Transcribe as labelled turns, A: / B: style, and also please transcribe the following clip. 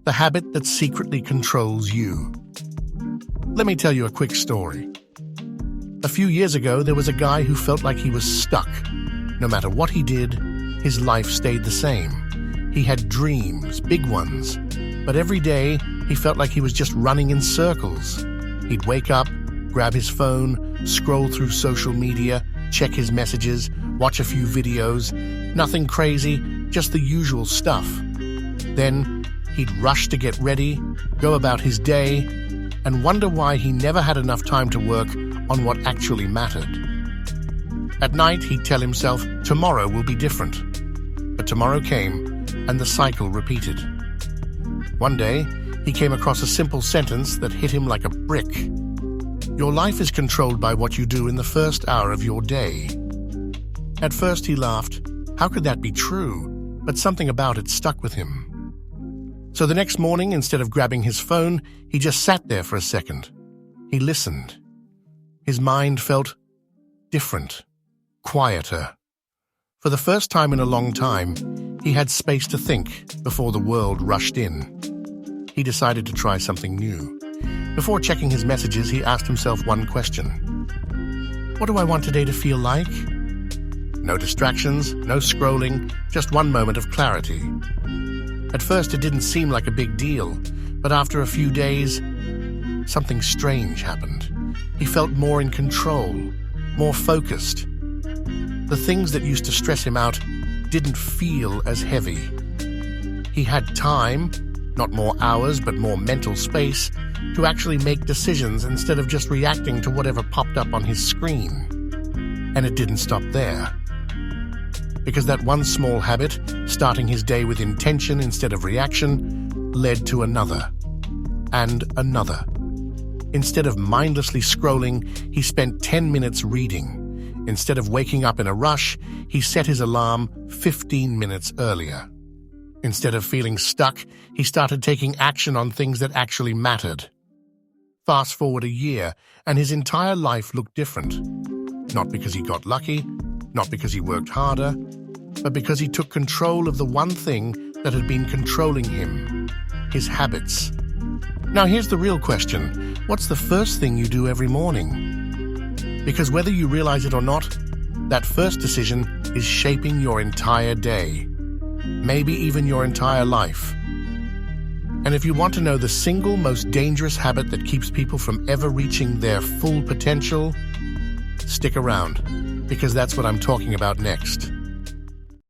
A: the habit that secretly controls you. Let me tell you a quick story. A few years ago, there was a guy who felt like he was stuck. No matter what he did, his life stayed the same. He had dreams, big ones, but every day he felt like he was just running in circles. He'd wake up, grab his phone, scroll through social media, check his messages, watch a few videos. Nothing crazy, just the usual stuff. Then he'd rush to get ready, go about his day, and wonder why he never had enough time to work on what actually mattered. At night, he'd tell himself, tomorrow will be different. But tomorrow came, and the cycle repeated. One day, he came across a simple sentence that hit him like a brick. Your life is controlled by what you do in the first hour of your day. At first, he laughed. How could that be true? But something about it stuck with him. So the next morning, instead of grabbing his phone, he just sat there for a second. He listened. His mind felt different, quieter. For the first time in a long time, he had space to think before the world rushed in. He decided to try something new. Before checking his messages, he asked himself one question. What do I want today to feel like? No distractions, no scrolling, just one moment of clarity. At first, it didn't seem like a big deal, but after a few days, something strange happened. He felt more in control, more focused. The things that used to stress him out didn't feel as heavy. He had time, not more hours, but more mental space, to actually make decisions instead of just reacting to whatever popped up on his screen. And it didn't stop there. Because that one small habit, starting his day with intention instead of reaction, led to another. And another. Instead of mindlessly scrolling, he spent 10 minutes reading. Instead of waking up in a rush, he set his alarm 15 minutes earlier. Instead of feeling stuck, he started taking action on things that actually mattered. Fast forward a year, and his entire life looked different. Not because he got lucky, not because he worked harder, but because he took control of the one thing that had been controlling him, his habits. Now here's the real question. What's the first thing you do every morning? Because whether you realize it or not, that first decision is shaping your entire day, maybe even your entire life. And if you want to know the single most dangerous habit that keeps people from ever reaching their full potential, stick around, because that's what I'm talking about next.